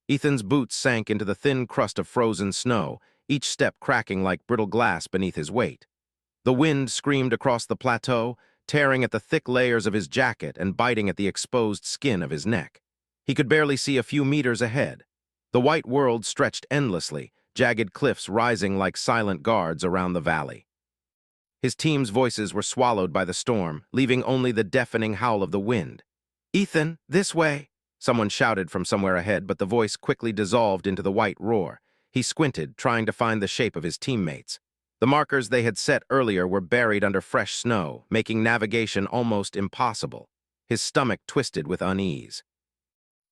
Ethan's boots sank into the thin crust of frozen snow, each step cracking like brittle glass beneath his weight. The wind screamed across the plateau, tearing at the thick layers of his jacket and biting at the exposed skin of his neck. He could barely see a few meters ahead. The white world stretched endlessly, jagged cliffs rising like silent guards around the valley. His team's voices were swallowed by the storm, leaving only the deafening howl of the wind. "Ethan, this way!" Someone shouted from somewhere ahead, but the voice quickly dissolved into the white roar. He squinted, trying to find the shape of his teammates. The markers they had set earlier were buried under fresh snow, making navigation almost impossible. His stomach twisted with unease.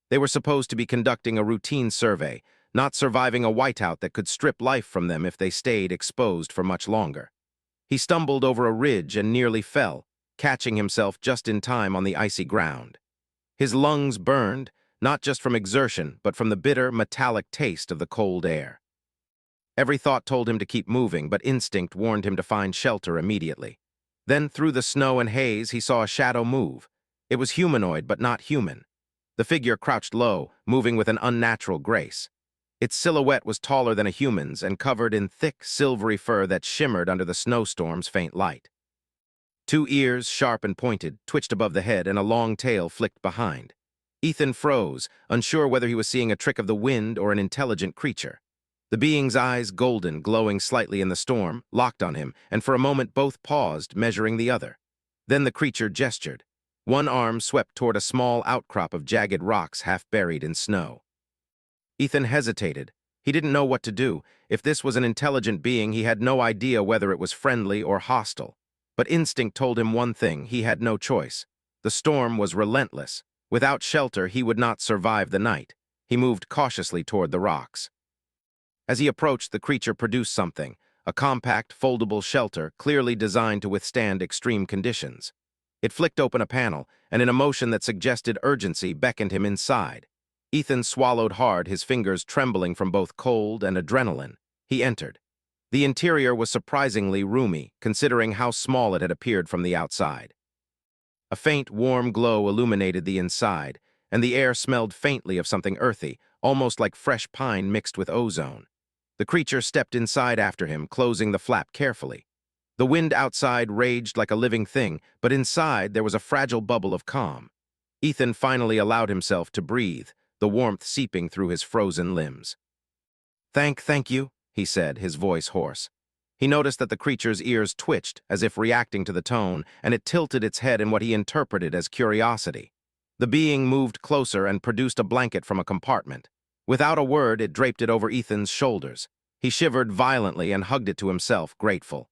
They were supposed to be conducting a routine survey, not surviving a whiteout that could strip life from them if they stayed exposed for much longer. He stumbled over a ridge and nearly fell, catching himself just in time on the icy ground. His lungs burned, not just from exertion, but from the bitter, metallic taste of the cold air. Every thought told him to keep moving, but instinct warned him to find shelter immediately. Then, through the snow and haze, he saw a shadow move. It was humanoid, but not human. The figure crouched low, moving with an unnatural grace. Its silhouette was taller than a human's and covered in thick, silvery fur that shimmered under the snowstorm's faint light. Two ears, sharp and pointed, twitched above the head, and a long tail flicked behind. Ethan froze, unsure whether he was seeing a trick of the wind or an intelligent creature. The being's eyes, golden, glowing slightly in the storm, locked on him, and for a moment both paused, measuring the other. Then the creature gestured. One arm swept toward a small outcrop of jagged rocks half buried in snow. Ethan hesitated. He didn't know what to do. If this was an intelligent being, he had no idea whether it was friendly or hostile. But instinct told him one thing: he had no choice. The storm was relentless. Without shelter, he would not survive the night. He moved cautiously toward the rocks. As he approached, the creature produced something, a compact, foldable shelter clearly designed to withstand extreme conditions. It flicked open a panel, and in a motion that suggested urgency, beckoned him inside. Ethan swallowed hard, his fingers trembling from both cold and adrenaline. He entered. The interior was surprisingly roomy, considering how small it had appeared from the outside. A faint, warm glow illuminated the inside, and the air smelled faintly of something earthy, almost like fresh pine mixed with ozone. The creature stepped inside after him, closing the flap carefully. The wind outside raged like a living thing, but inside there was a fragile bubble of calm. Ethan finally allowed himself to breathe, the warmth seeping through his frozen limbs. Thank you," he said, his voice hoarse. He noticed that the creature's ears twitched, as if reacting to the tone, and it tilted its head in what he interpreted as curiosity. The being moved closer and produced a blanket from a compartment. Without a word, it draped it over Ethan's shoulders. He shivered violently and hugged it to himself, grateful.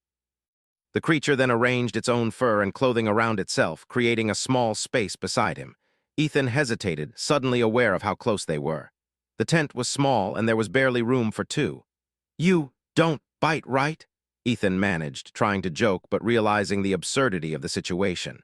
The creature then arranged its own fur and clothing around itself, creating a small space beside him. Ethan hesitated, suddenly aware of how close they were. The tent was small, and there was barely room for two. "You don't bite, right?" Ethan managed, trying to joke but realizing the absurdity of the situation.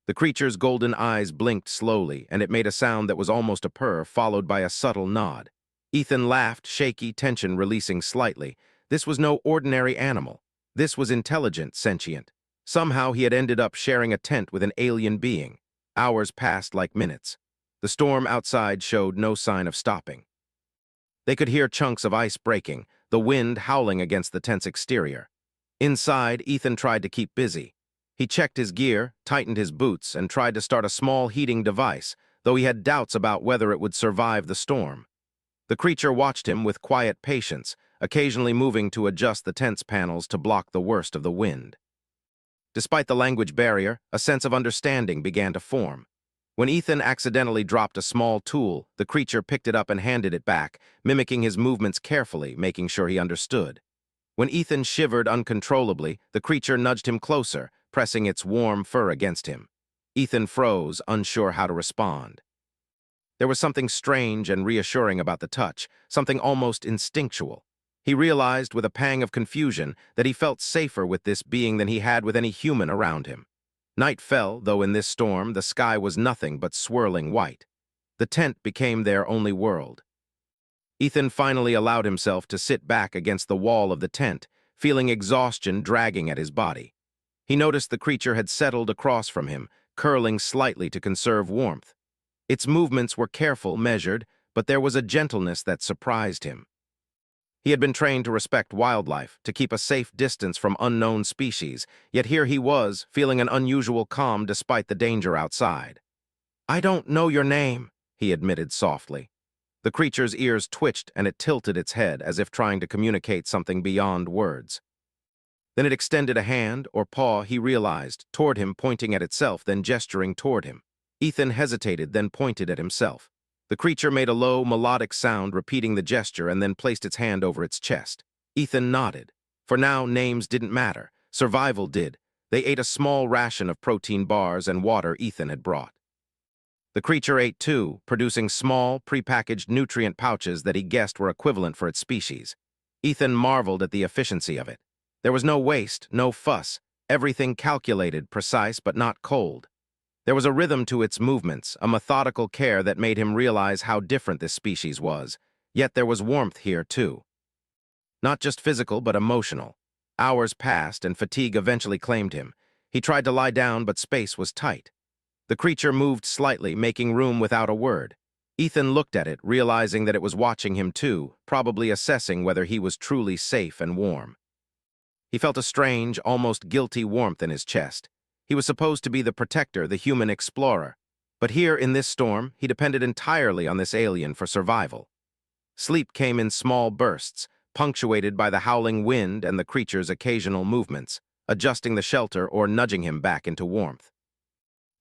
The creature's golden eyes blinked slowly, and it made a sound that was almost a purr, followed by a subtle nod. Ethan laughed, shaky, tension releasing slightly. This was no ordinary animal. This was intelligent, sentient. Somehow he had ended up sharing a tent with an alien being. Hours passed like minutes. The storm outside showed no sign of stopping. They could hear chunks of ice breaking, the wind howling against the tent's exterior. Inside, Ethan tried to keep busy. He checked his gear, tightened his boots, and tried to start a small heating device, though he had doubts about whether it would survive the storm. The creature watched him with quiet patience, occasionally moving to adjust the tent's panels to block the worst of the wind. Despite the language barrier, a sense of understanding began to form. When Ethan accidentally dropped a small tool, the creature picked it up and handed it back, mimicking his movements carefully, making sure he understood. When Ethan shivered uncontrollably, the creature nudged him closer, pressing its warm fur against him. Ethan froze, unsure how to respond. There was something strange and reassuring about the touch, something almost instinctual. He realized with a pang of confusion that he felt safer with this being than he had with any human around him. Night fell, though in this storm the sky was nothing but swirling white. The tent became their only world. Ethan finally allowed himself to sit back against the wall of the tent, feeling exhaustion dragging at his body. He noticed the creature had settled across from him, curling slightly to conserve warmth. Its movements were careful, measured, but there was a gentleness that surprised him. He had been trained to respect wildlife, to keep a safe distance from unknown species, yet here he was, feeling an unusual calm despite the danger outside. "I don't know your name," he admitted softly. The creature's ears twitched and it tilted its head as if trying to communicate something beyond words. Then it extended a hand, or paw, he realized, toward him, pointing at itself, then gesturing toward him. Ethan hesitated, then pointed at himself. The creature made a low, melodic sound, repeating the gesture, and then placed its hand over its chest. Ethan nodded. For now, names didn't matter. Survival did. They ate a small ration of protein bars and water Ethan had brought. The creature ate too, producing small, prepackaged nutrient pouches that he guessed were equivalent for its species. Ethan marveled at the efficiency of it. There was no waste, no fuss, everything calculated, precise, but not cold. There was a rhythm to its movements, a methodical care that made him realize how different this species was. Yet there was warmth here, too. Not just physical, but emotional. Hours passed, and fatigue eventually claimed him. He tried to lie down, but space was tight. The creature moved slightly, making room without a word. Ethan looked at it, realizing that it was watching him too, probably assessing whether he was truly safe and warm. He felt a strange, almost guilty warmth in his chest. He was supposed to be the protector, the human explorer. But here, in this storm, he depended entirely on this alien for survival. Sleep came in small bursts, punctuated by the howling wind and the creature's occasional movements, adjusting the shelter or nudging him back into warmth.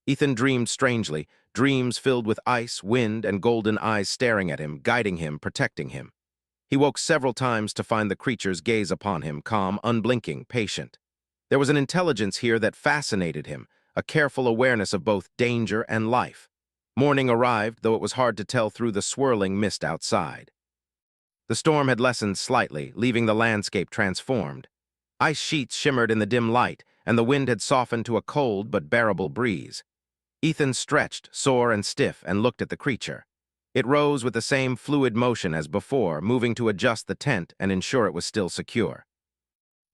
Ethan dreamed strangely, dreams filled with ice, wind, and golden eyes staring at him, guiding him, protecting him. He woke several times to find the creature's gaze upon him, calm, unblinking, patient. There was an intelligence here that fascinated him, a careful awareness of both danger and life. Morning arrived, though it was hard to tell through the swirling mist outside. The storm had lessened slightly, leaving the landscape transformed. Ice sheets shimmered in the dim light, and the wind had softened to a cold but bearable breeze. Ethan stretched, sore and stiff, and looked at the creature. It rose with the same fluid motion as before, moving to adjust the tent and ensure it was still secure.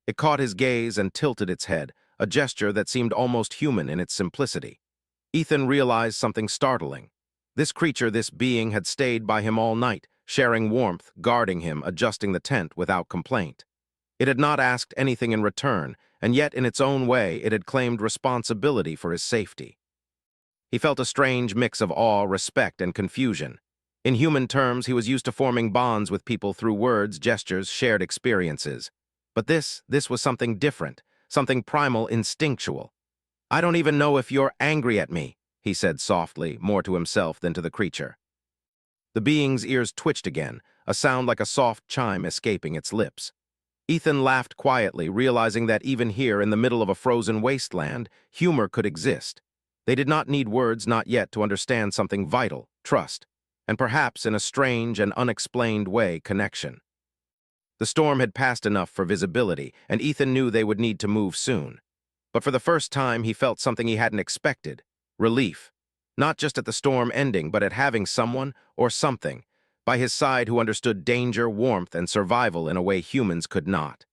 It caught his gaze and tilted its head, a gesture that seemed almost human in its simplicity. Ethan realized something startling. This creature, this being, had stayed by him all night, sharing warmth, guarding him, adjusting the tent without complaint. It had not asked anything in return, and yet in its own way it had claimed responsibility for his safety. He felt a strange mix of awe, respect, and confusion. In human terms, he was used to forming bonds with people through words, gestures, shared experiences. But this was something different, something primal, instinctual. "I don't even know if you're angry at me," he said softly, more to himself than to the creature. The being's ears twitched again, a sound like a soft chime escaping its lips. Ethan laughed quietly, realizing that even here, in the middle of a frozen wasteland, humor could exist. They did not need words, not yet, to understand something vital, trust, and perhaps, in a strange and unexplained way, connection. The storm had passed enough for visibility, and Ethan knew they would need to move soon. But for the first time, he felt something he hadn't expected: relief. Not just at the storm ending, but at having someone, or something, by his side who understood danger, warmth, and survival in a way humans could not.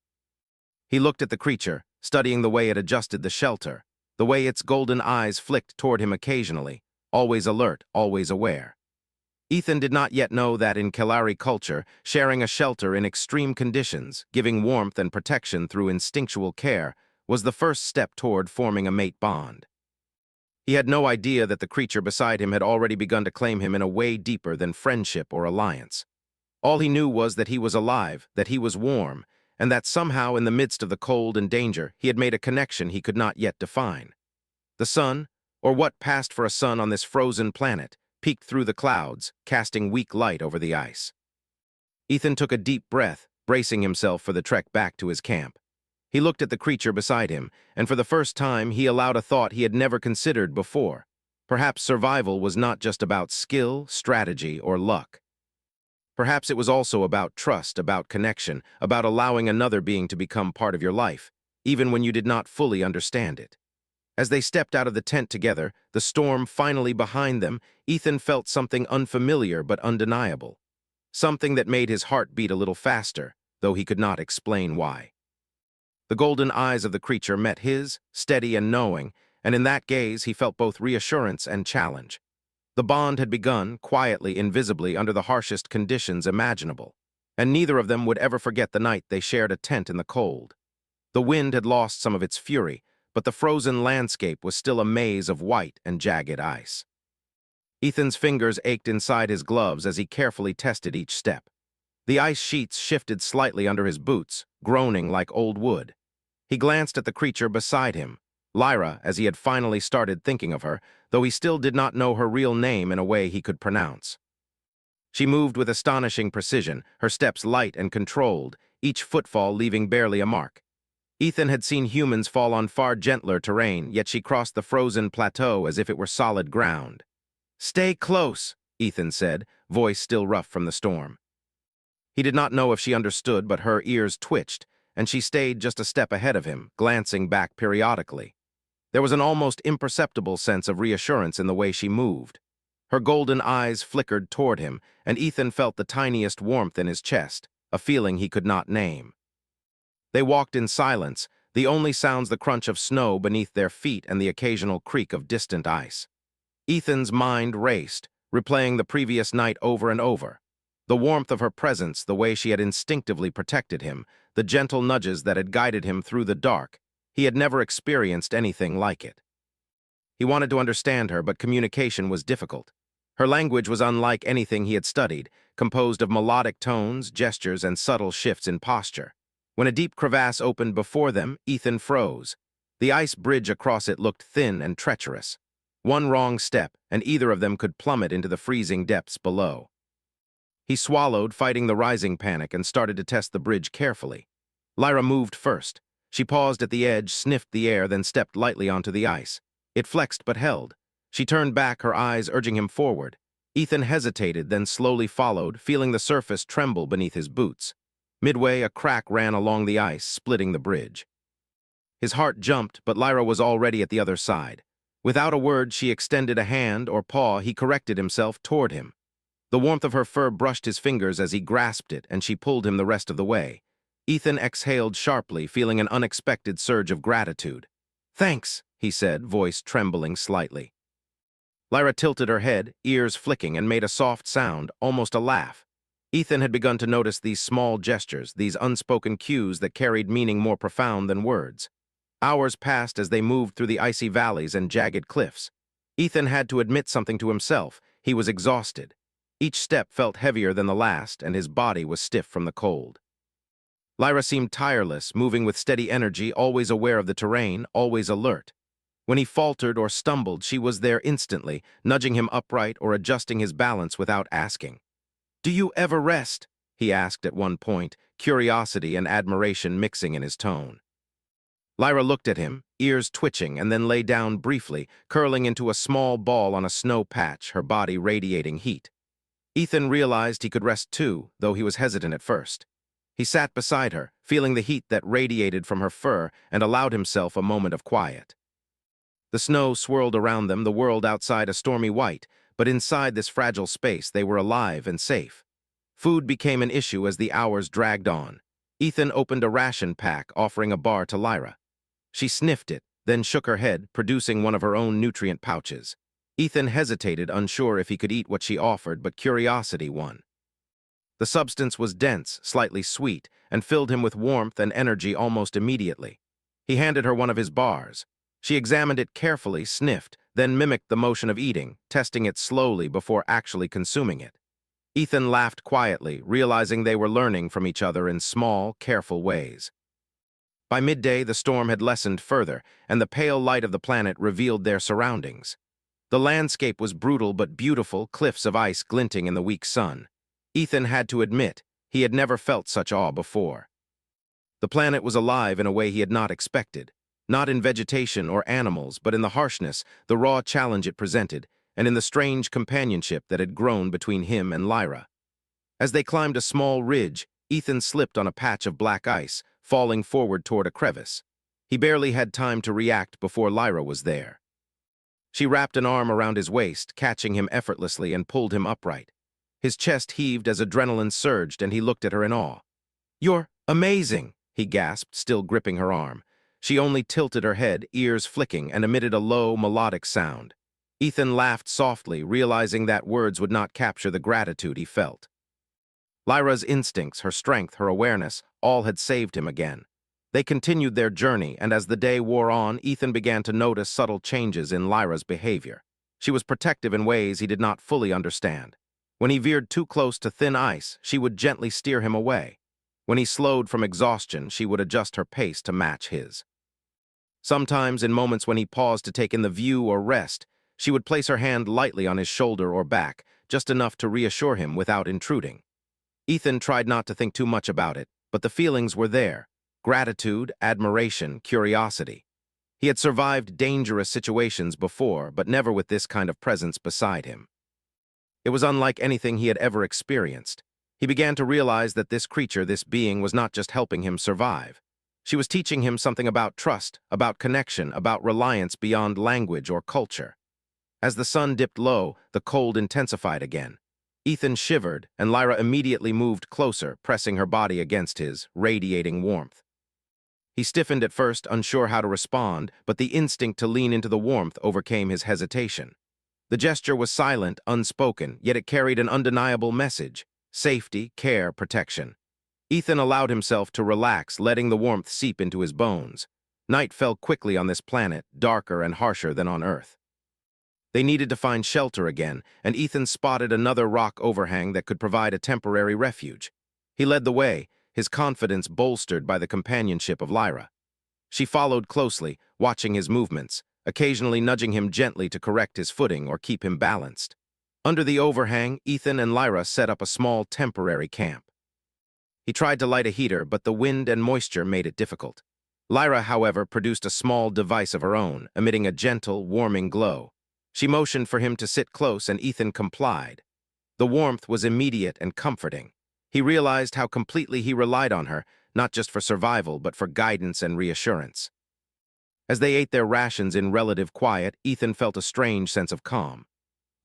He looked at the creature, studying the way it adjusted the shelter, the way its golden eyes flicked toward him occasionally, always alert, always aware. Ethan did not yet know that in Kalari culture, sharing a shelter in extreme conditions, giving warmth and protection through instinctual care, was the first step toward forming a mate bond. He had no idea that the creature beside him had already begun to claim him in a way deeper than friendship or alliance. All he knew was that he was alive, that he was warm, and that somehow in the midst of the cold and danger he had made a connection he could not yet define. The sun, or what passed for a sun on this frozen planet, peeked through the clouds, casting weak light over the ice. Ethan took a deep breath, bracing himself for the trek back to his camp. He looked at the creature beside him, and for the first time he allowed a thought he had never considered before. Perhaps survival was not just about skill, strategy, or luck. Perhaps it was also about trust, about connection, about allowing another being to become part of your life, even when you did not fully understand it. As they stepped out of the tent together, the storm finally behind them, Ethan felt something unfamiliar but undeniable. Something that made his heart beat a little faster, though he could not explain why. The golden eyes of the creature met his, steady and knowing, and in that gaze he felt both reassurance and challenge. The bond had begun, quietly, invisibly, under the harshest conditions imaginable, and neither of them would ever forget the night they shared a tent in the cold. The wind had lost some of its fury, but the frozen landscape was still a maze of white and jagged ice. Ethan's fingers ached inside his gloves as he carefully tested each step. The ice sheets shifted slightly under his boots, groaning like old wood. He glanced at the creature beside him, Lyra, as he had finally started thinking of her, though he still did not know her real name in a way he could pronounce. She moved with astonishing precision, her steps light and controlled, each footfall leaving barely a mark. Ethan had seen humans fall on far gentler terrain, yet she crossed the frozen plateau as if it were solid ground. "Stay close," Ethan said, voice still rough from the storm. He did not know if she understood, but her ears twitched, and she stayed just a step ahead of him, glancing back periodically. There was an almost imperceptible sense of reassurance in the way she moved. Her golden eyes flickered toward him, and Ethan felt the tiniest warmth in his chest, a feeling he could not name. They walked in silence, the only sounds the crunch of snow beneath their feet and the occasional creak of distant ice. Ethan's mind raced, replaying the previous night over and over. The warmth of her presence, the way she had instinctively protected him, the gentle nudges that had guided him through the dark. He had never experienced anything like it. He wanted to understand her, but communication was difficult. Her language was unlike anything he had studied, composed of melodic tones, gestures, and subtle shifts in posture. When a deep crevasse opened before them, Ethan froze. The ice bridge across it looked thin and treacherous. One wrong step, and either of them could plummet into the freezing depths below. He swallowed, fighting the rising panic, and started to test the bridge carefully. Lyra moved first. She paused at the edge, sniffed the air, then stepped lightly onto the ice. It flexed but held. She turned back, her eyes urging him forward. Ethan hesitated, then slowly followed, feeling the surface tremble beneath his boots. Midway, a crack ran along the ice, splitting the bridge. His heart jumped, but Lyra was already at the other side. Without a word, she extended a hand or paw. He corrected himself toward him. The warmth of her fur brushed his fingers as he grasped it, and she pulled him the rest of the way. Ethan exhaled sharply, feeling an unexpected surge of gratitude. "Thanks," he said, voice trembling slightly. Lyra tilted her head, ears flicking, and made a soft sound, almost a laugh. Ethan had begun to notice these small gestures, these unspoken cues that carried meaning more profound than words. Hours passed as they moved through the icy valleys and jagged cliffs. Ethan had to admit something to himself. He was exhausted. Each step felt heavier than the last, and his body was stiff from the cold. Lyra seemed tireless, moving with steady energy, always aware of the terrain, always alert. When he faltered or stumbled, she was there instantly, nudging him upright or adjusting his balance without asking. "Do you ever rest?" he asked at one point, curiosity and admiration mixing in his tone. Lyra looked at him, ears twitching, and then lay down briefly, curling into a small ball on a snow patch, her body radiating heat. Ethan realized he could rest too, though he was hesitant at first. He sat beside her, feeling the heat that radiated from her fur, and allowed himself a moment of quiet. The snow swirled around them, the world outside a stormy white, but inside this fragile space they were alive and safe. Food became an issue as the hours dragged on. Ethan opened a ration pack, offering a bar to Lyra. She sniffed it, then shook her head, producing one of her own nutrient pouches. Ethan hesitated, unsure if he could eat what she offered, but curiosity won. The substance was dense, slightly sweet, and filled him with warmth and energy almost immediately. He handed her one of his bars. She examined it carefully, sniffed, then mimicked the motion of eating, testing it slowly before actually consuming it. Ethan laughed quietly, realizing they were learning from each other in small, careful ways. By midday, the storm had lessened further, and the pale light of the planet revealed their surroundings. The landscape was brutal but beautiful, cliffs of ice glinting in the weak sun. Ethan had to admit, he had never felt such awe before. The planet was alive in a way he had not expected, not in vegetation or animals, but in the harshness, the raw challenge it presented, and in the strange companionship that had grown between him and Lyra. As they climbed a small ridge, Ethan slipped on a patch of black ice, falling forward toward a crevice. He barely had time to react before Lyra was there. She wrapped an arm around his waist, catching him effortlessly, and pulled him upright. His chest heaved as adrenaline surged, and he looked at her in awe. "You're amazing," he gasped, still gripping her arm. She only tilted her head, ears flicking, and emitted a low, melodic sound. Ethan laughed softly, realizing that words would not capture the gratitude he felt. Lyra's instincts, her strength, her awareness, all had saved him again. They continued their journey, and as the day wore on, Ethan began to notice subtle changes in Lyra's behavior. She was protective in ways he did not fully understand. When he veered too close to thin ice, she would gently steer him away. When he slowed from exhaustion, she would adjust her pace to match his. Sometimes, in moments when he paused to take in the view or rest, she would place her hand lightly on his shoulder or back, just enough to reassure him without intruding. Ethan tried not to think too much about it, but the feelings were there: gratitude, admiration, curiosity. He had survived dangerous situations before, but never with this kind of presence beside him. It was unlike anything he had ever experienced. He began to realize that this creature, this being, was not just helping him survive. She was teaching him something about trust, about connection, about reliance beyond language or culture. As the sun dipped low, the cold intensified again. Ethan shivered, and Lyra immediately moved closer, pressing her body against his, radiating warmth. He stiffened at first, unsure how to respond, but the instinct to lean into the warmth overcame his hesitation. The gesture was silent, unspoken, yet it carried an undeniable message: safety, care, protection. Ethan allowed himself to relax, letting the warmth seep into his bones. Night fell quickly on this planet, darker and harsher than on Earth. They needed to find shelter again, and Ethan spotted another rock overhang that could provide a temporary refuge. He led the way, his confidence bolstered by the companionship of Lyra. She followed closely, watching his movements, occasionally nudging him gently to correct his footing or keep him balanced. Under the overhang, Ethan and Lyra set up a small temporary camp. He tried to light a heater, but the wind and moisture made it difficult. Lyra, however, produced a small device of her own, emitting a gentle, warming glow. She motioned for him to sit close, and Ethan complied. The warmth was immediate and comforting. He realized how completely he relied on her, not just for survival, but for guidance and reassurance. As they ate their rations in relative quiet, Ethan felt a strange sense of calm.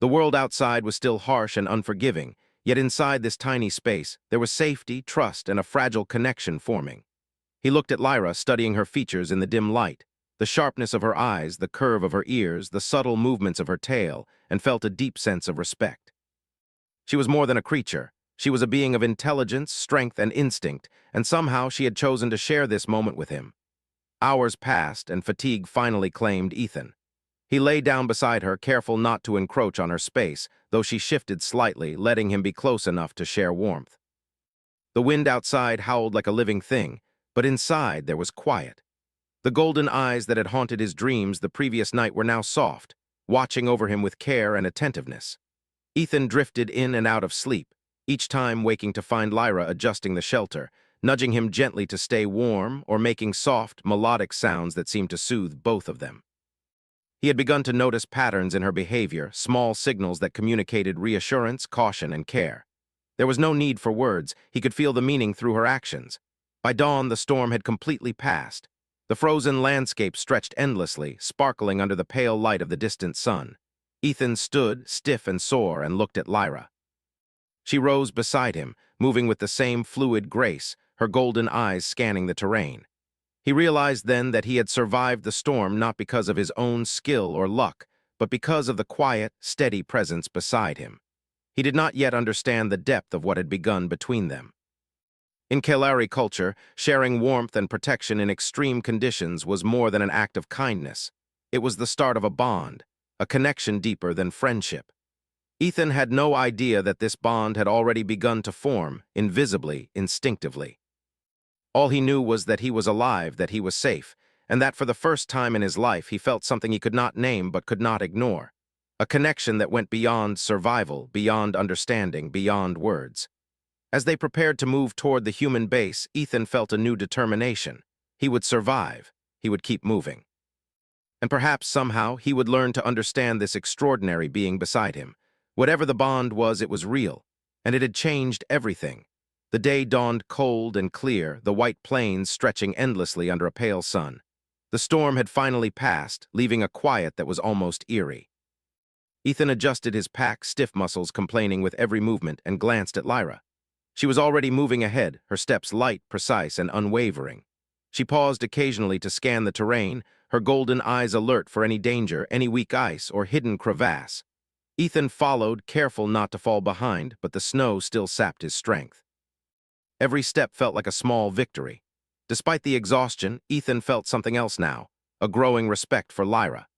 The world outside was still harsh and unforgiving, yet inside this tiny space, there was safety, trust, and a fragile connection forming. He looked at Lyra, studying her features in the dim light, the sharpness of her eyes, the curve of her ears, the subtle movements of her tail, and felt a deep sense of respect. She was more than a creature. She was a being of intelligence, strength, and instinct, and somehow she had chosen to share this moment with him. Hours passed, and fatigue finally claimed Ethan. He lay down beside her, careful not to encroach on her space, though she shifted slightly, letting him be close enough to share warmth. The wind outside howled like a living thing, but inside there was quiet. The golden eyes that had haunted his dreams the previous night were now soft, watching over him with care and attentiveness. Ethan drifted in and out of sleep, each time waking to find Lyra adjusting the shelter, nudging him gently to stay warm, or making soft, melodic sounds that seemed to soothe both of them. He had begun to notice patterns in her behavior, small signals that communicated reassurance, caution, and care. There was no need for words. He could feel the meaning through her actions. By dawn, the storm had completely passed. The frozen landscape stretched endlessly, sparkling under the pale light of the distant sun. Ethan stood, stiff and sore, and looked at Lyra. She rose beside him, moving with the same fluid grace, her golden eyes scanning the terrain. He realized then that he had survived the storm not because of his own skill or luck, but because of the quiet, steady presence beside him. He did not yet understand the depth of what had begun between them. In Kalari culture, sharing warmth and protection in extreme conditions was more than an act of kindness. It was the start of a bond, a connection deeper than friendship. Ethan had no idea that this bond had already begun to form, invisibly, instinctively. All he knew was that he was alive, that he was safe, and that for the first time in his life he felt something he could not name but could not ignore. A connection that went beyond survival, beyond understanding, beyond words. As they prepared to move toward the human base, Ethan felt a new determination. He would survive. He would keep moving. And perhaps somehow he would learn to understand this extraordinary being beside him. Whatever the bond was, it was real, and it had changed everything. The day dawned cold and clear, the white plains stretching endlessly under a pale sun. The storm had finally passed, leaving a quiet that was almost eerie. Ethan adjusted his packed, stiff muscles, complaining with every movement, and glanced at Lyra. She was already moving ahead, her steps light, precise, and unwavering. She paused occasionally to scan the terrain, her golden eyes alert for any danger, any weak ice, or hidden crevasse. Ethan followed, careful not to fall behind, but the snow still sapped his strength. Every step felt like a small victory. Despite the exhaustion, Ethan felt something else now, a growing respect for Lyra.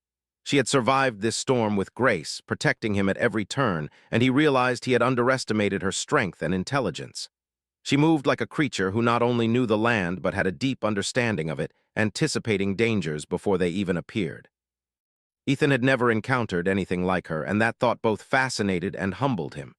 She had survived this storm with grace, protecting him at every turn, and he realized he had underestimated her strength and intelligence. She moved like a creature who not only knew the land but had a deep understanding of it, anticipating dangers before they even appeared. Ethan had never encountered anything like her, and that thought both fascinated and humbled him.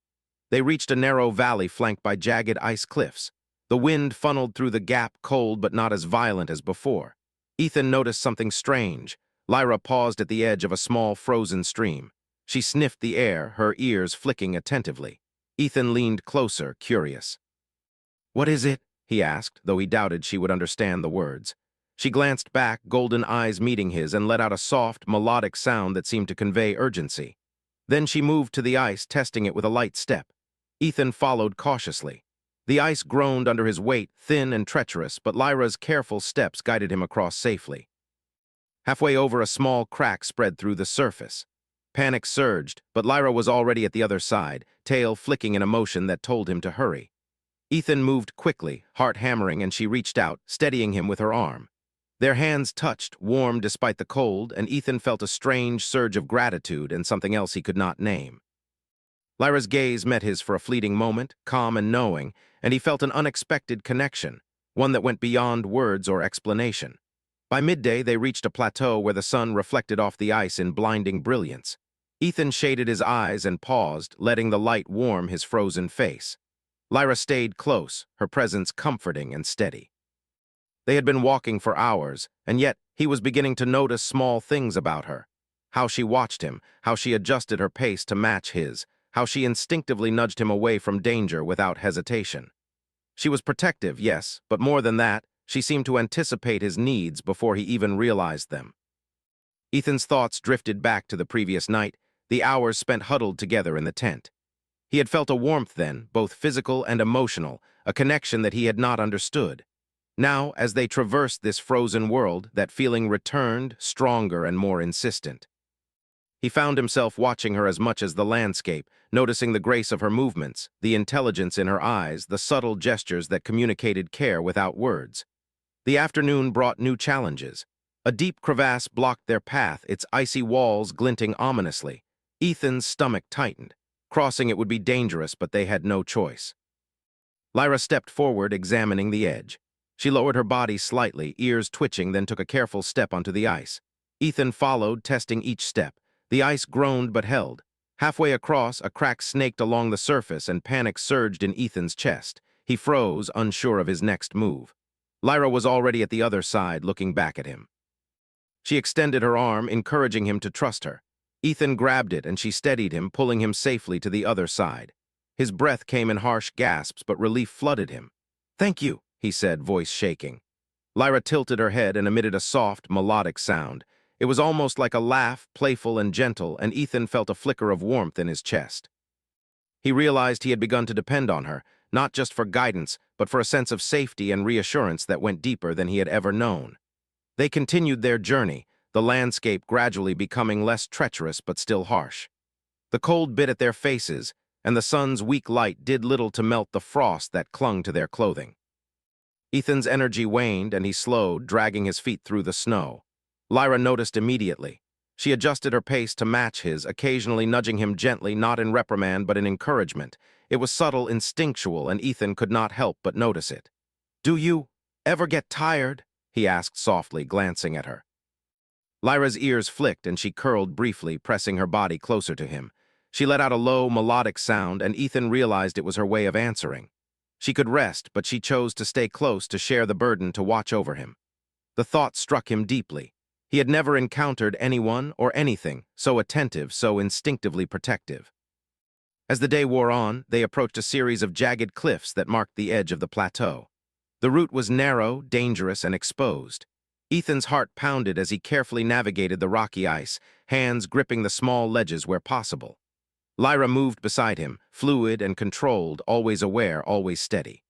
They reached a narrow valley flanked by jagged ice cliffs. The wind funneled through the gap, cold but not as violent as before. Ethan noticed something strange. Lyra paused at the edge of a small frozen stream. She sniffed the air, her ears flicking attentively. Ethan leaned closer, curious. "What is it?" he asked, though he doubted she would understand the words. She glanced back, golden eyes meeting his, and let out a soft, melodic sound that seemed to convey urgency. Then she moved to the ice, testing it with a light step. Ethan followed cautiously. The ice groaned under his weight, thin and treacherous, but Lyra's careful steps guided him across safely. Halfway over, a small crack spread through the surface. Panic surged, but Lyra was already at the other side, tail flicking in a motion that told him to hurry. Ethan moved quickly, heart hammering, and she reached out, steadying him with her arm. Their hands touched, warm despite the cold, and Ethan felt a strange surge of gratitude and something else he could not name. Lyra's gaze met his for a fleeting moment, calm and knowing, and he felt an unexpected connection, one that went beyond words or explanation. By midday, they reached a plateau where the sun reflected off the ice in blinding brilliance. Ethan shaded his eyes and paused, letting the light warm his frozen face. Lyra stayed close, her presence comforting and steady. They had been walking for hours, and yet he was beginning to notice small things about her. How she watched him, how she adjusted her pace to match his, how she instinctively nudged him away from danger without hesitation. She was protective, yes, but more than that, she seemed to anticipate his needs before he even realized them. Ethan's thoughts drifted back to the previous night, the hours spent huddled together in the tent. He had felt a warmth then, both physical and emotional, a connection that he had not understood. Now, as they traversed this frozen world, that feeling returned, stronger and more insistent. He found himself watching her as much as the landscape, noticing the grace of her movements, the intelligence in her eyes, the subtle gestures that communicated care without words. The afternoon brought new challenges. A deep crevasse blocked their path, its icy walls glinting ominously. Ethan's stomach tightened. Crossing it would be dangerous, but they had no choice. Lyra stepped forward, examining the edge. She lowered her body slightly, ears twitching, then took a careful step onto the ice. Ethan followed, testing each step. The ice groaned but held. Halfway across, a crack snaked along the surface and panic surged in Ethan's chest. He froze, unsure of his next move. Lyra was already at the other side, looking back at him. She extended her arm, encouraging him to trust her. Ethan grabbed it and she steadied him, pulling him safely to the other side. His breath came in harsh gasps, but relief flooded him. "Thank you," he said, voice shaking. Lyra tilted her head and emitted a soft, melodic sound. It was almost like a laugh, playful and gentle, and Ethan felt a flicker of warmth in his chest. He realized he had begun to depend on her, not just for guidance, but for a sense of safety and reassurance that went deeper than he had ever known. They continued their journey, the landscape gradually becoming less treacherous but still harsh. The cold bit at their faces, and the sun's weak light did little to melt the frost that clung to their clothing. Ethan's energy waned and he slowed, dragging his feet through the snow. Lyra noticed immediately. She adjusted her pace to match his, occasionally nudging him gently, not in reprimand but in encouragement. It was subtle, instinctual, and Ethan could not help but notice it. "Do you ever get tired?" he asked softly, glancing at her. Lyra's ears flicked and she curled briefly, pressing her body closer to him. She let out a low, melodic sound, and Ethan realized it was her way of answering. She could rest, but she chose to stay close to share the burden, to watch over him. The thought struck him deeply. He had never encountered anyone or anything so attentive, so instinctively protective. As the day wore on, they approached a series of jagged cliffs that marked the edge of the plateau. The route was narrow, dangerous, and exposed. Ethan's heart pounded as he carefully navigated the rocky ice, hands gripping the small ledges where possible. Lyra moved beside him, fluid and controlled, always aware, always steady.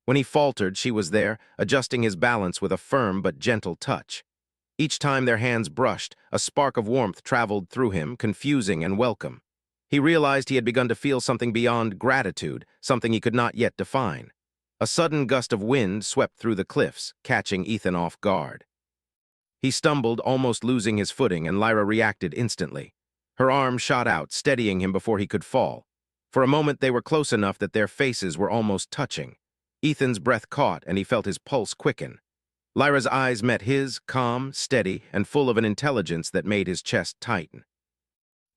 When he faltered, she was there, adjusting his balance with a firm but gentle touch. Each time their hands brushed, a spark of warmth traveled through him, confusing and welcome. He realized he had begun to feel something beyond gratitude, something he could not yet define. A sudden gust of wind swept through the cliffs, catching Ethan off guard. He stumbled, almost losing his footing, and Lyra reacted instantly. Her arm shot out, steadying him before he could fall. For a moment they were close enough that their faces were almost touching. Ethan's breath caught, and he felt his pulse quicken. Lyra's eyes met his, calm, steady, and full of an intelligence that made his chest tighten.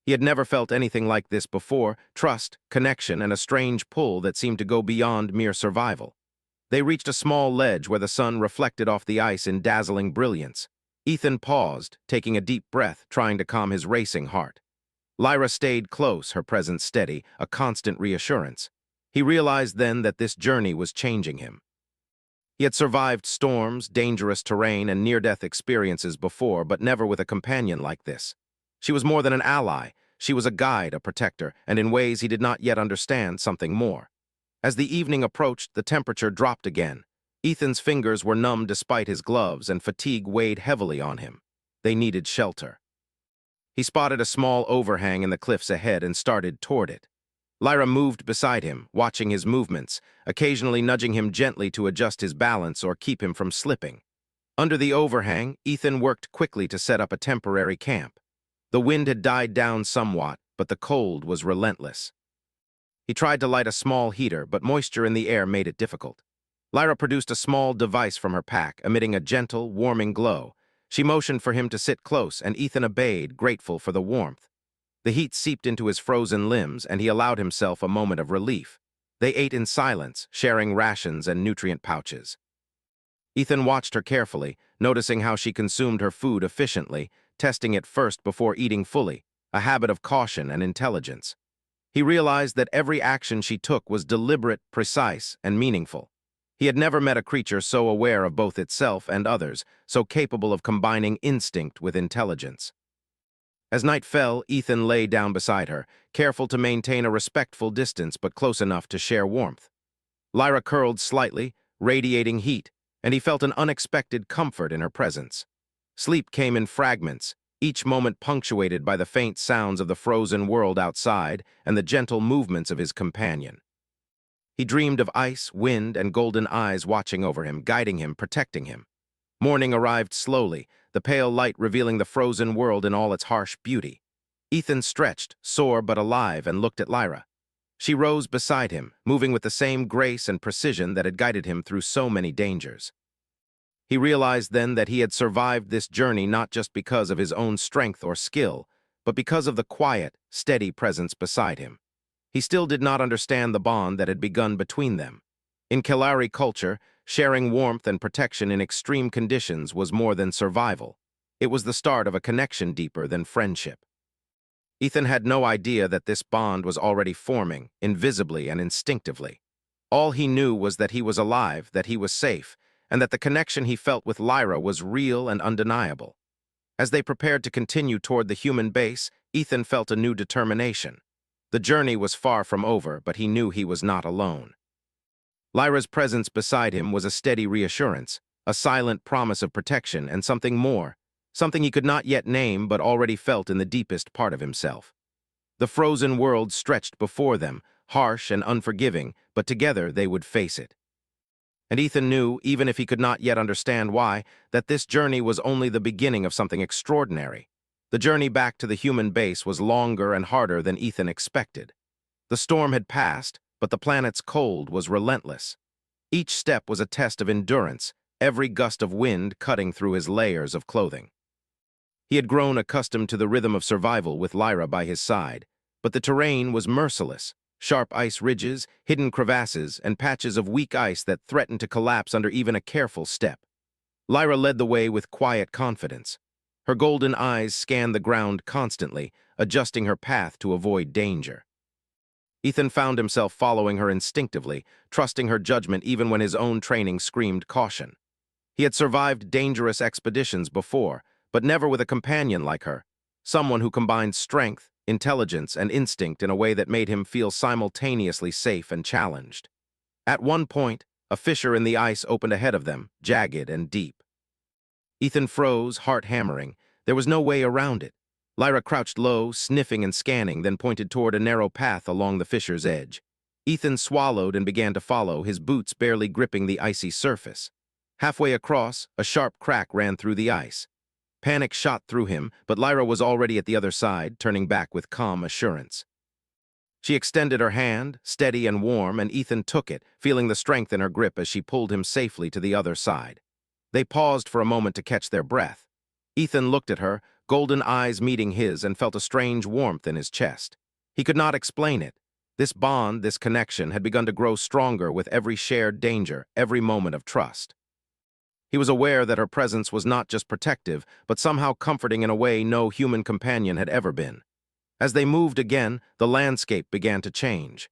He had never felt anything like this before: trust, connection, and a strange pull that seemed to go beyond mere survival. They reached a small ledge where the sun reflected off the ice in dazzling brilliance. Ethan paused, taking a deep breath, trying to calm his racing heart. Lyra stayed close, her presence steady, a constant reassurance. He realized then that this journey was changing him. He had survived storms, dangerous terrain, and near-death experiences before, but never with a companion like this. She was more than an ally. She was a guide, a protector, and in ways he did not yet understand, something more. As the evening approached, the temperature dropped again. Ethan's fingers were numb despite his gloves, and fatigue weighed heavily on him. They needed shelter. He spotted a small overhang in the cliffs ahead and started toward it. Lyra moved beside him, watching his movements, occasionally nudging him gently to adjust his balance or keep him from slipping. Under the overhang, Ethan worked quickly to set up a temporary camp. The wind had died down somewhat, but the cold was relentless. He tried to light a small heater, but moisture in the air made it difficult. Lyra produced a small device from her pack, emitting a gentle, warming glow. She motioned for him to sit close, and Ethan obeyed, grateful for the warmth. The heat seeped into his frozen limbs, and he allowed himself a moment of relief. They ate in silence, sharing rations and nutrient pouches. Ethan watched her carefully, noticing how she consumed her food efficiently, testing it first before eating fully, a habit of caution and intelligence. He realized that every action she took was deliberate, precise, and meaningful. He had never met a creature so aware of both itself and others, so capable of combining instinct with intelligence. As night fell, Ethan lay down beside her, careful to maintain a respectful distance but close enough to share warmth. Lyra curled slightly, radiating heat, and he felt an unexpected comfort in her presence. Sleep came in fragments, each moment punctuated by the faint sounds of the frozen world outside and the gentle movements of his companion. He dreamed of ice, wind, and golden eyes watching over him, guiding him, protecting him. Morning arrived slowly, the pale light revealing the frozen world in all its harsh beauty. Ethan stretched, sore but alive, and looked at Lyra. She rose beside him, moving with the same grace and precision that had guided him through so many dangers. He realized then that he had survived this journey not just because of his own strength or skill, but because of the quiet, steady presence beside him. He still did not understand the bond that had begun between them. In Kalari culture, sharing warmth and protection in extreme conditions was more than survival. It was the start of a connection deeper than friendship. Ethan had no idea that this bond was already forming, invisibly and instinctively. All he knew was that he was alive, that he was safe, and that the connection he felt with Lyra was real and undeniable. As they prepared to continue toward the human base, Ethan felt a new determination. The journey was far from over, but he knew he was not alone. Lyra's presence beside him was a steady reassurance, a silent promise of protection, and something more, something he could not yet name but already felt in the deepest part of himself. The frozen world stretched before them, harsh and unforgiving, but together they would face it. And Ethan knew, even if he could not yet understand why, that this journey was only the beginning of something extraordinary. The journey back to the human base was longer and harder than Ethan expected. The storm had passed, but the planet's cold was relentless. Each step was a test of endurance, every gust of wind cutting through his layers of clothing. He had grown accustomed to the rhythm of survival with Lyra by his side, but the terrain was merciless. Sharp ice ridges, hidden crevasses, and patches of weak ice that threatened to collapse under even a careful step. Lyra led the way with quiet confidence. Her golden eyes scanned the ground constantly, adjusting her path to avoid danger. Ethan found himself following her instinctively, trusting her judgment even when his own training screamed caution. He had survived dangerous expeditions before, but never with a companion like her, someone who combined strength, intelligence, and instinct in a way that made him feel simultaneously safe and challenged. At one point, a fissure in the ice opened ahead of them, jagged and deep. Ethan froze, heart hammering. There was no way around it. Lyra crouched low, sniffing and scanning, then pointed toward a narrow path along the fissure's edge. Ethan swallowed and began to follow, his boots barely gripping the icy surface. Halfway across, a sharp crack ran through the ice. Panic shot through him, but Lyra was already at the other side, turning back with calm assurance. She extended her hand, steady and warm, and Ethan took it, feeling the strength in her grip as she pulled him safely to the other side. They paused for a moment to catch their breath. Ethan looked at her, golden eyes meeting his, and felt a strange warmth in his chest. He could not explain it. This bond, this connection, had begun to grow stronger with every shared danger, every moment of trust. He was aware that her presence was not just protective, but somehow comforting in a way no human companion had ever been. As they moved again, the landscape began to change.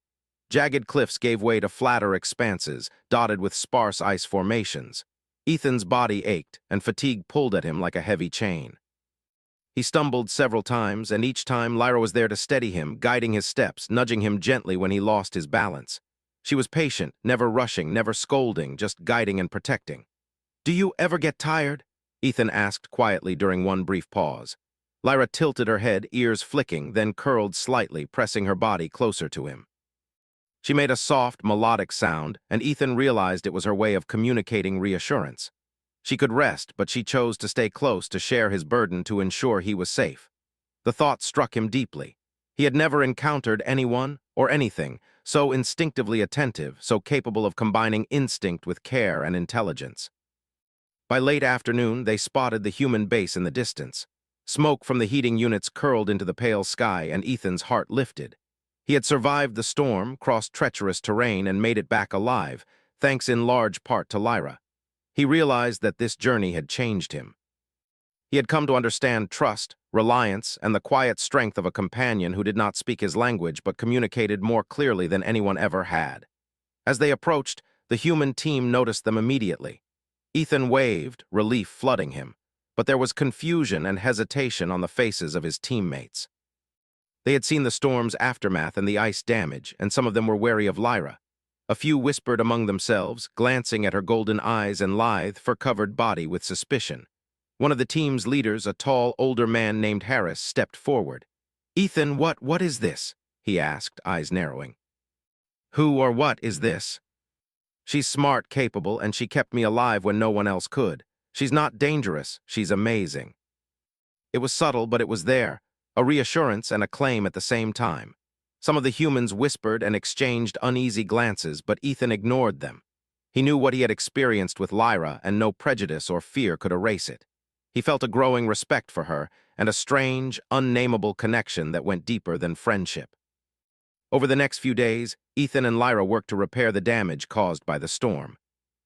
Jagged cliffs gave way to flatter expanses, dotted with sparse ice formations. Ethan's body ached, and fatigue pulled at him like a heavy chain. He stumbled several times, and each time Lyra was there to steady him, guiding his steps, nudging him gently when he lost his balance. She was patient, never rushing, never scolding, just guiding and protecting. "Do you ever get tired?" Ethan asked quietly during one brief pause. Lyra tilted her head, ears flicking, then curled slightly, pressing her body closer to him. She made a soft, melodic sound, and Ethan realized it was her way of communicating reassurance. She could rest, but she chose to stay close to share his burden to ensure he was safe. The thought struck him deeply. He had never encountered anyone or anything so instinctively attentive, so capable of combining instinct with care and intelligence. By late afternoon, they spotted the human base in the distance. Smoke from the heating units curled into the pale sky, and Ethan's heart lifted. He had survived the storm, crossed treacherous terrain, and made it back alive, thanks in large part to Lyra. He realized that this journey had changed him. He had come to understand trust, reliance, and the quiet strength of a companion who did not speak his language but communicated more clearly than anyone ever had. As they approached, the human team noticed them immediately. Ethan waved, relief flooding him, but there was confusion and hesitation on the faces of his teammates. They had seen the storm's aftermath and the ice damage, and some of them were wary of Lyra. A few whispered among themselves, glancing at her golden eyes and lithe, fur-covered body with suspicion. One of the team's leaders, a tall, older man named Harris, stepped forward. "Ethan, what is this?" he asked, eyes narrowing. "Who or what is this?" "She's smart, capable, and she kept me alive when no one else could. She's not dangerous, she's amazing." It was subtle, but it was there, a reassurance and a claim at the same time. Some of the humans whispered and exchanged uneasy glances, but Ethan ignored them. He knew what he had experienced with Lyra, and no prejudice or fear could erase it. He felt a growing respect for her, and a strange, unnameable connection that went deeper than friendship. Over the next few days, Ethan and Lyra worked to repair the damage caused by the storm.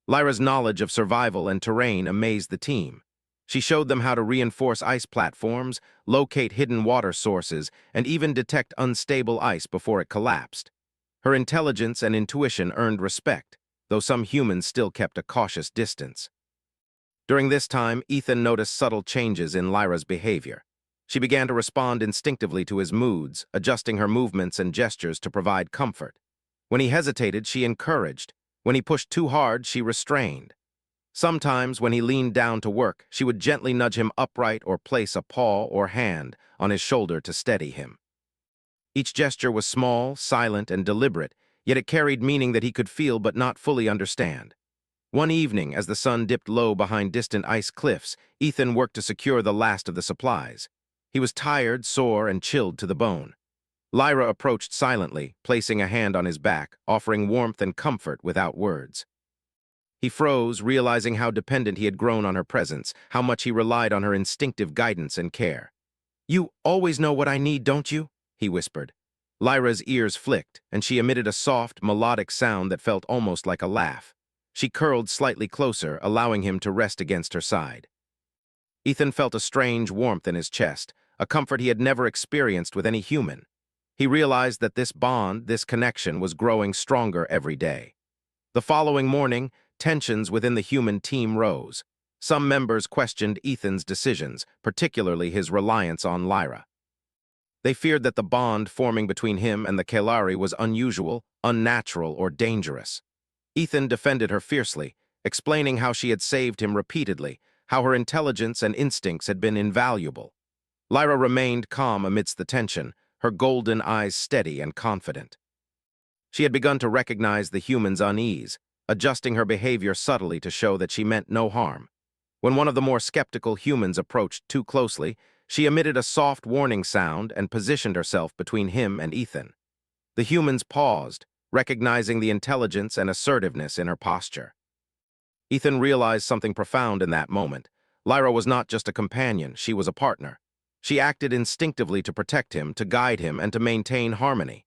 Lyra's knowledge of survival and terrain amazed the team. She showed them how to reinforce ice platforms, locate hidden water sources, and even detect unstable ice before it collapsed. Her intelligence and intuition earned respect, though some humans still kept a cautious distance. During this time, Ethan noticed subtle changes in Lyra's behavior. She began to respond instinctively to his moods, adjusting her movements and gestures to provide comfort. When he hesitated, she encouraged. When he pushed too hard, she restrained. Sometimes, when he leaned down to work, she would gently nudge him upright or place a paw or hand on his shoulder to steady him. Each gesture was small, silent, and deliberate, yet it carried meaning that he could feel but not fully understand. One evening, as the sun dipped low behind distant ice cliffs, Ethan worked to secure the last of the supplies. He was tired, sore, and chilled to the bone. Lyra approached silently, placing a hand on his back, offering warmth and comfort without words. He froze, realizing how dependent he had grown on her presence, how much he relied on her instinctive guidance and care. "You always know what I need, don't you?" he whispered. Lyra's ears flicked, and she emitted a soft, melodic sound that felt almost like a laugh. She curled slightly closer, allowing him to rest against her side. Ethan felt a strange warmth in his chest, a comfort he had never experienced with any human. He realized that this bond, this connection, was growing stronger every day. The following morning, tensions within the human team rose. Some members questioned Ethan's decisions, particularly his reliance on Lyra. They feared that the bond forming between him and the Kalari was unusual, unnatural, or dangerous. Ethan defended her fiercely, explaining how she had saved him repeatedly, how her intelligence and instincts had been invaluable. Lyra remained calm amidst the tension, her golden eyes steady and confident. She had begun to recognize the human's unease, adjusting her behavior subtly to show that she meant no harm. When one of the more skeptical humans approached too closely, she emitted a soft warning sound and positioned herself between him and Ethan. The humans paused, recognizing the intelligence and assertiveness in her posture. Ethan realized something profound in that moment. Lyra was not just a companion, she was a partner. She acted instinctively to protect him, to guide him, and to maintain harmony.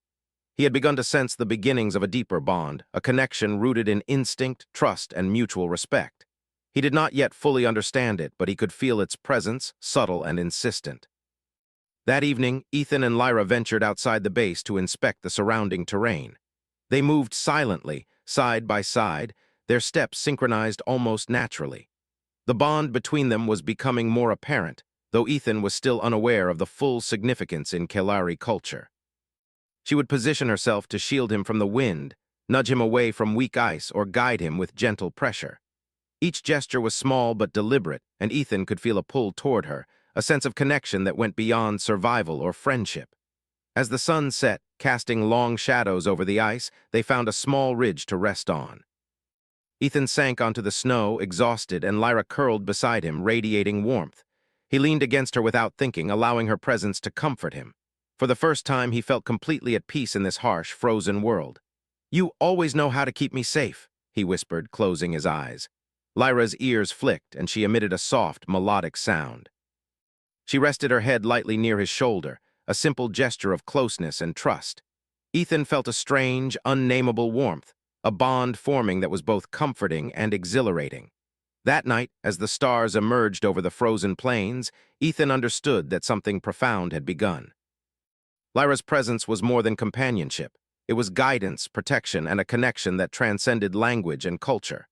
He had begun to sense the beginnings of a deeper bond, a connection rooted in instinct, trust, and mutual respect. He did not yet fully understand it, but he could feel its presence, subtle and insistent. That evening, Ethan and Lyra ventured outside the base to inspect the surrounding terrain. They moved silently, side by side, their steps synchronized almost naturally. The bond between them was becoming more apparent, though Ethan was still unaware of the full significance in Kelari culture. She would position herself to shield him from the wind, nudge him away from weak ice, or guide him with gentle pressure. Each gesture was small but deliberate, and Ethan could feel a pull toward her, a sense of connection that went beyond survival or friendship. As the sun set, casting long shadows over the ice, they found a small ridge to rest on. Ethan sank onto the snow, exhausted, and Lyra curled beside him, radiating warmth. He leaned against her without thinking, allowing her presence to comfort him. For the first time, he felt completely at peace in this harsh, frozen world. "You always know how to keep me safe," he whispered, closing his eyes. Lyra's ears flicked, and she emitted a soft, melodic sound. She rested her head lightly near his shoulder, a simple gesture of closeness and trust. Ethan felt a strange, unnameable warmth, a bond forming that was both comforting and exhilarating. That night, as the stars emerged over the frozen plains, Ethan understood that something profound had begun. Lyra's presence was more than companionship. It was guidance, protection, and a connection that transcended language and culture.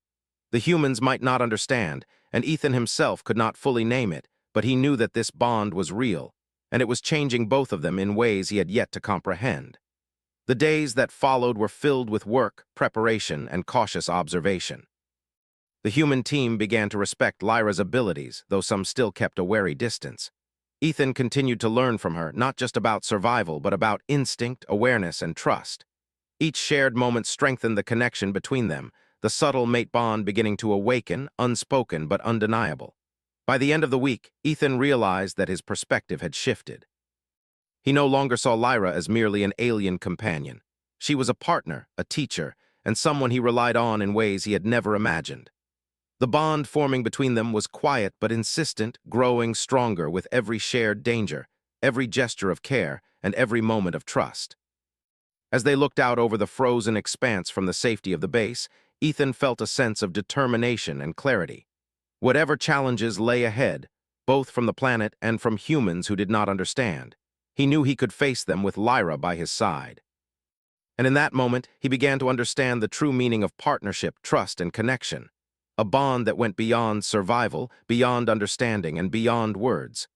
The humans might not understand, and Ethan himself could not fully name it, but he knew that this bond was real, and it was changing both of them in ways he had yet to comprehend. The days that followed were filled with work, preparation, and cautious observation. The human team began to respect Lyra's abilities, though some still kept a wary distance. Ethan continued to learn from her, not just about survival, but about instinct, awareness, and trust. Each shared moment strengthened the connection between them, the subtle mate bond beginning to awaken, unspoken but undeniable. By the end of the week, Ethan realized that his perspective had shifted. He no longer saw Lyra as merely an alien companion. She was a partner, a teacher, and someone he relied on in ways he had never imagined. The bond forming between them was quiet but insistent, growing stronger with every shared danger, every gesture of care, and every moment of trust. As they looked out over the frozen expanse from the safety of the base, Ethan felt a sense of determination and clarity. Whatever challenges lay ahead, both from the planet and from humans who did not understand, he knew he could face them with Lyra by his side. And in that moment, he began to understand the true meaning of partnership, trust, and connection. A bond that went beyond survival, beyond understanding, and beyond words.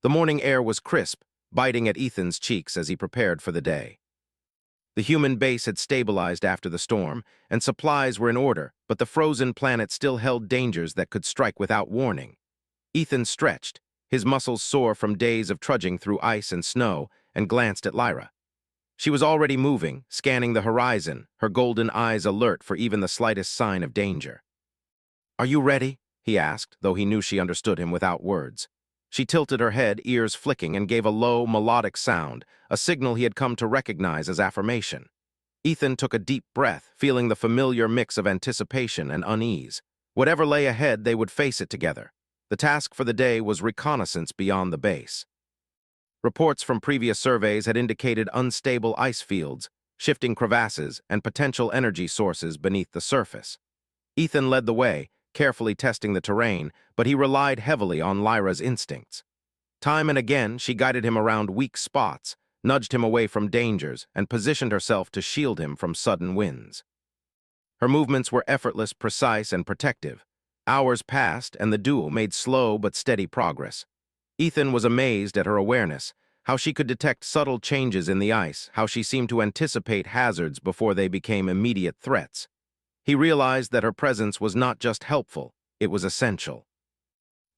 The morning air was crisp, biting at Ethan's cheeks as he prepared for the day. The human base had stabilized after the storm, and supplies were in order, but the frozen planet still held dangers that could strike without warning. Ethan stretched, his muscles sore from days of trudging through ice and snow, and glanced at Lyra. She was already moving, scanning the horizon, her golden eyes alert for even the slightest sign of danger. "Are you ready?" he asked, though he knew she understood him without words. She tilted her head, ears flicking, and gave a low, melodic sound, a signal he had come to recognize as affirmation. Ethan took a deep breath, feeling the familiar mix of anticipation and unease. Whatever lay ahead, they would face it together. The task for the day was reconnaissance beyond the base. Reports from previous surveys had indicated unstable ice fields, shifting crevasses, and potential energy sources beneath the surface. Ethan led the way, carefully testing the terrain, but he relied heavily on Lyra's instincts. Time and again, she guided him around weak spots, nudged him away from dangers, and positioned herself to shield him from sudden winds. Her movements were effortless, precise, and protective. Hours passed, and the duo made slow but steady progress. Ethan was amazed at her awareness, how she could detect subtle changes in the ice, how she seemed to anticipate hazards before they became immediate threats. He realized that her presence was not just helpful, it was essential.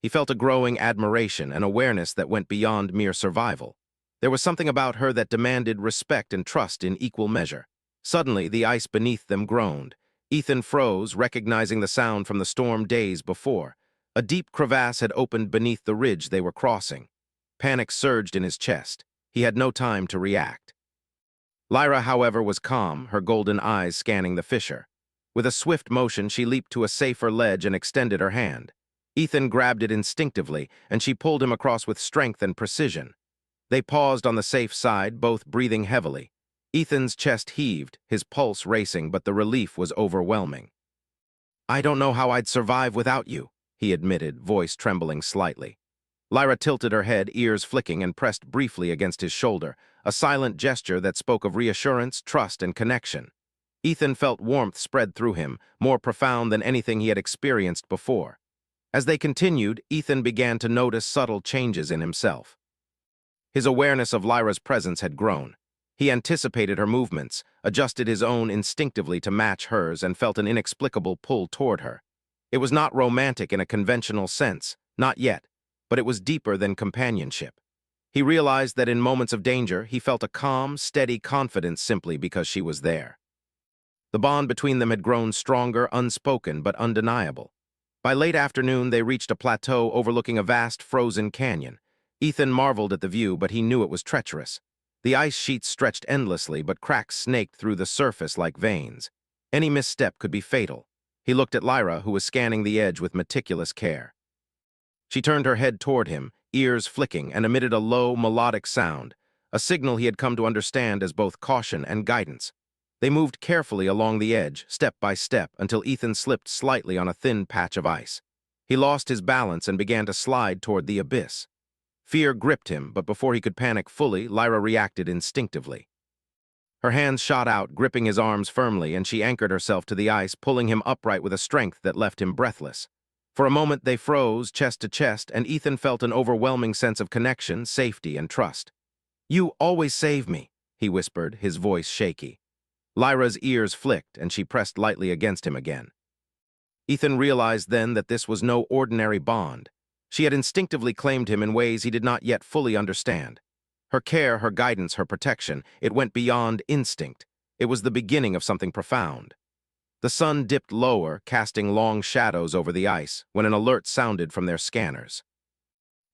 He felt a growing admiration and awareness that went beyond mere survival. There was something about her that demanded respect and trust in equal measure. Suddenly, the ice beneath them groaned. Ethan froze, recognizing the sound from the storm days before. A deep crevasse had opened beneath the ridge they were crossing. Panic surged in his chest. He had no time to react. Lyra, however, was calm, her golden eyes scanning the fissure. With a swift motion, she leaped to a safer ledge and extended her hand. Ethan grabbed it instinctively, and she pulled him across with strength and precision. They paused on the safe side, both breathing heavily. Ethan's chest heaved, his pulse racing, but the relief was overwhelming. "I don't know how I'd survive without you," he admitted, voice trembling slightly. Lyra tilted her head, ears flicking, and pressed briefly against his shoulder, a silent gesture that spoke of reassurance, trust, and connection. Ethan felt warmth spread through him, more profound than anything he had experienced before. As they continued, Ethan began to notice subtle changes in himself. His awareness of Lyra's presence had grown. He anticipated her movements, adjusted his own instinctively to match hers, and felt an inexplicable pull toward her. It was not romantic in a conventional sense, not yet, but it was deeper than companionship. He realized that in moments of danger, he felt a calm, steady confidence simply because she was there. The bond between them had grown stronger, unspoken, but undeniable. By late afternoon, they reached a plateau overlooking a vast frozen canyon. Ethan marveled at the view, but he knew it was treacherous. The ice sheets stretched endlessly, but cracks snaked through the surface like veins. Any misstep could be fatal. He looked at Lyra, who was scanning the edge with meticulous care. She turned her head toward him, ears flicking, and emitted a low, melodic sound, a signal he had come to understand as both caution and guidance. They moved carefully along the edge, step by step, until Ethan slipped slightly on a thin patch of ice. He lost his balance and began to slide toward the abyss. Fear gripped him, but before he could panic fully, Lyra reacted instinctively. Her hands shot out, gripping his arms firmly, and she anchored herself to the ice, pulling him upright with a strength that left him breathless. For a moment they froze, chest to chest, and Ethan felt an overwhelming sense of connection, safety, and trust. "You always save me," he whispered, his voice shaky. Lyra's ears flicked, and she pressed lightly against him again. Ethan realized then that this was no ordinary bond. She had instinctively claimed him in ways he did not yet fully understand. Her care, her guidance, her protection, it went beyond instinct. It was the beginning of something profound. The sun dipped lower, casting long shadows over the ice, when an alert sounded from their scanners.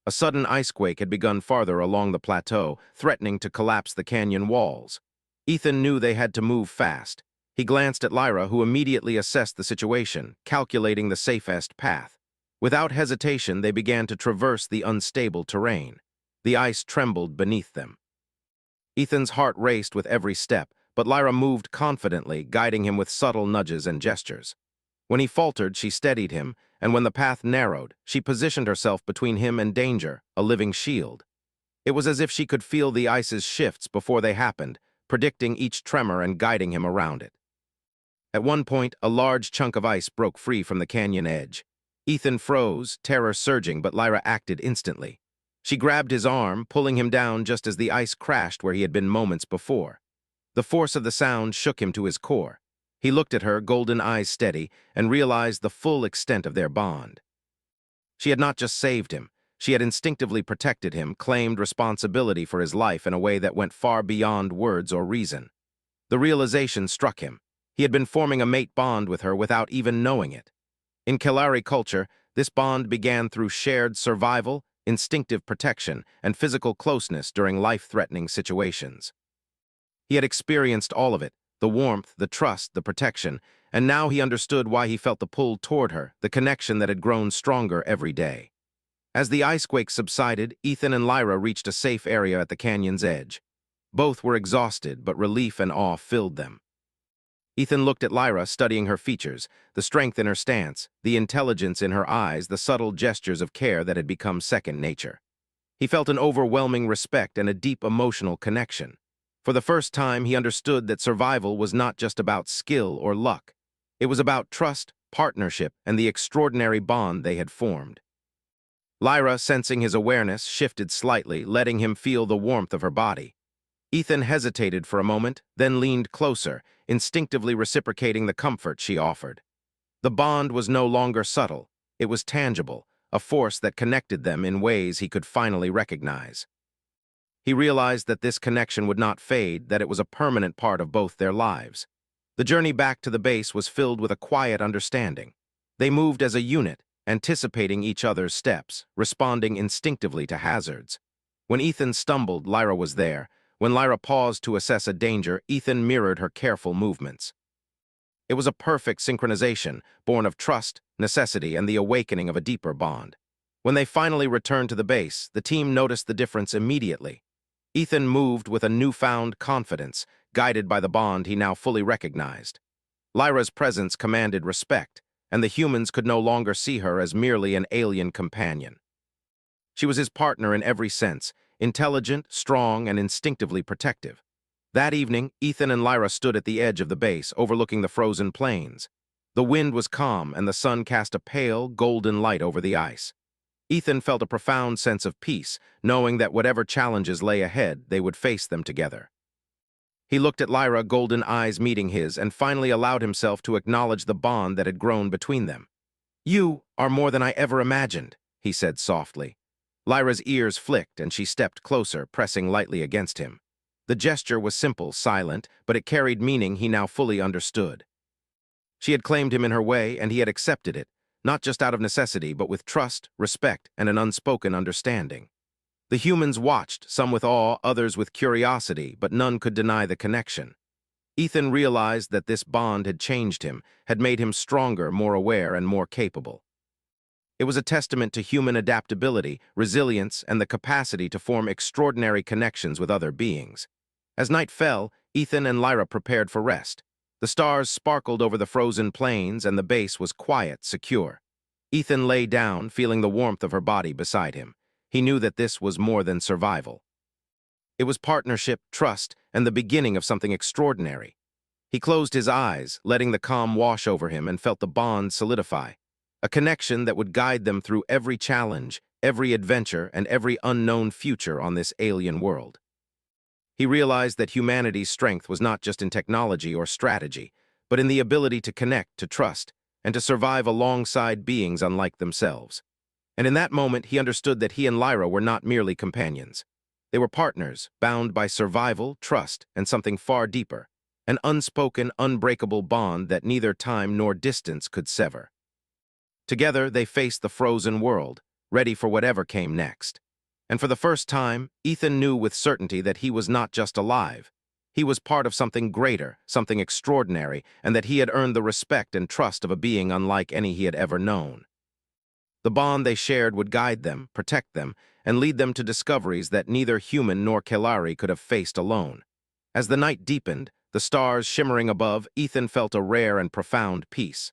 A sudden icequake had begun farther along the plateau, threatening to collapse the canyon walls. Ethan knew they had to move fast. He glanced at Lyra, who immediately assessed the situation, calculating the safest path. Without hesitation, they began to traverse the unstable terrain. The ice trembled beneath them. Ethan's heart raced with every step, but Lyra moved confidently, guiding him with subtle nudges and gestures. When he faltered, she steadied him, and when the path narrowed, she positioned herself between him and danger, a living shield. It was as if she could feel the ice's shifts before they happened, predicting each tremor and guiding him around it. At one point, a large chunk of ice broke free from the canyon edge. Ethan froze, terror surging, but Lyra acted instantly. She grabbed his arm, pulling him down just as the ice crashed where he had been moments before. The force of the sound shook him to his core. He looked at her, golden eyes steady, and realized the full extent of their bond. She had not just saved him. She had instinctively protected him, claimed responsibility for his life in a way that went far beyond words or reason. The realization struck him. He had been forming a mate bond with her without even knowing it. In Kalari culture, this bond began through shared survival, instinctive protection, and physical closeness during life-threatening situations. He had experienced all of it, the warmth, the trust, the protection, and now he understood why he felt the pull toward her, the connection that had grown stronger every day. As the icequake subsided, Ethan and Lyra reached a safe area at the canyon's edge. Both were exhausted, but relief and awe filled them. Ethan looked at Lyra, studying her features, the strength in her stance, the intelligence in her eyes, the subtle gestures of care that had become second nature. He felt an overwhelming respect and a deep emotional connection. For the first time, he understood that survival was not just about skill or luck. It was about trust, partnership, and the extraordinary bond they had formed. Lyra, sensing his awareness, shifted slightly, letting him feel the warmth of her body. Ethan hesitated for a moment, then leaned closer, instinctively reciprocating the comfort she offered. The bond was no longer subtle. It was tangible, a force that connected them in ways he could finally recognize. He realized that this connection would not fade, that it was a permanent part of both their lives. The journey back to the base was filled with a quiet understanding. They moved as a unit, anticipating each other's steps, responding instinctively to hazards. When Ethan stumbled, Lyra was there. When Lyra paused to assess a danger, Ethan mirrored her careful movements. It was a perfect synchronization, born of trust, necessity, and the awakening of a deeper bond. When they finally returned to the base, the team noticed the difference immediately. Ethan moved with a newfound confidence, guided by the bond he now fully recognized. Lyra's presence commanded respect, and the humans could no longer see her as merely an alien companion. She was his partner in every sense, intelligent, strong, and instinctively protective. That evening, Ethan and Lyra stood at the edge of the base, overlooking the frozen plains. The wind was calm, and the sun cast a pale, golden light over the ice. Ethan felt a profound sense of peace, knowing that whatever challenges lay ahead, they would face them together. He looked at Lyra, golden eyes meeting his, and finally allowed himself to acknowledge the bond that had grown between them. "You are more than I ever imagined," he said softly. Lyra's ears flicked, and she stepped closer, pressing lightly against him. The gesture was simple, silent, but it carried meaning he now fully understood. She had claimed him in her way, and he had accepted it, not just out of necessity, but with trust, respect, and an unspoken understanding. The humans watched, some with awe, others with curiosity, but none could deny the connection. Ethan realized that this bond had changed him, had made him stronger, more aware, and more capable. It was a testament to human adaptability, resilience, and the capacity to form extraordinary connections with other beings. As night fell, Ethan and Lyra prepared for rest. The stars sparkled over the frozen plains, and the base was quiet, secure. Ethan lay down, feeling the warmth of her body beside him. He knew that this was more than survival. It was partnership, trust, and the beginning of something extraordinary. He closed his eyes, letting the calm wash over him, and felt the bond solidify. A connection that would guide them through every challenge, every adventure, and every unknown future on this alien world. He realized that humanity's strength was not just in technology or strategy, but in the ability to connect, to trust, and to survive alongside beings unlike themselves. And in that moment, he understood that he and Lyra were not merely companions. They were partners, bound by survival, trust, and something far deeper, an unspoken, unbreakable bond that neither time nor distance could sever. Together, they faced the frozen world, ready for whatever came next. And for the first time, Ethan knew with certainty that he was not just alive. He was part of something greater, something extraordinary, and that he had earned the respect and trust of a being unlike any he had ever known. The bond they shared would guide them, protect them, and lead them to discoveries that neither human nor Kelari could have faced alone. As the night deepened, the stars shimmering above, Ethan felt a rare and profound peace.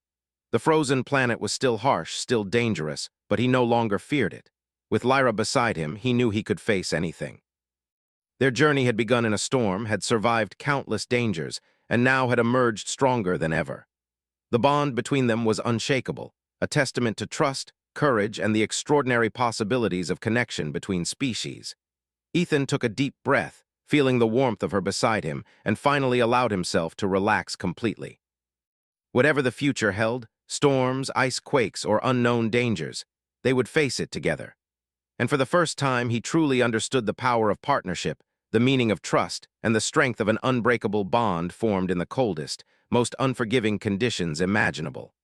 The frozen planet was still harsh, still dangerous, but he no longer feared it. With Lyra beside him, he knew he could face anything. Their journey had begun in a storm, had survived countless dangers, and now had emerged stronger than ever. The bond between them was unshakable, a testament to trust, courage, and the extraordinary possibilities of connection between species. Ethan took a deep breath, feeling the warmth of her beside him, and finally allowed himself to relax completely. Whatever the future held, storms, ice quakes, or unknown dangers, they would face it together. And for the first time, he truly understood the power of partnership, the meaning of trust, and the strength of an unbreakable bond formed in the coldest, most unforgiving conditions imaginable.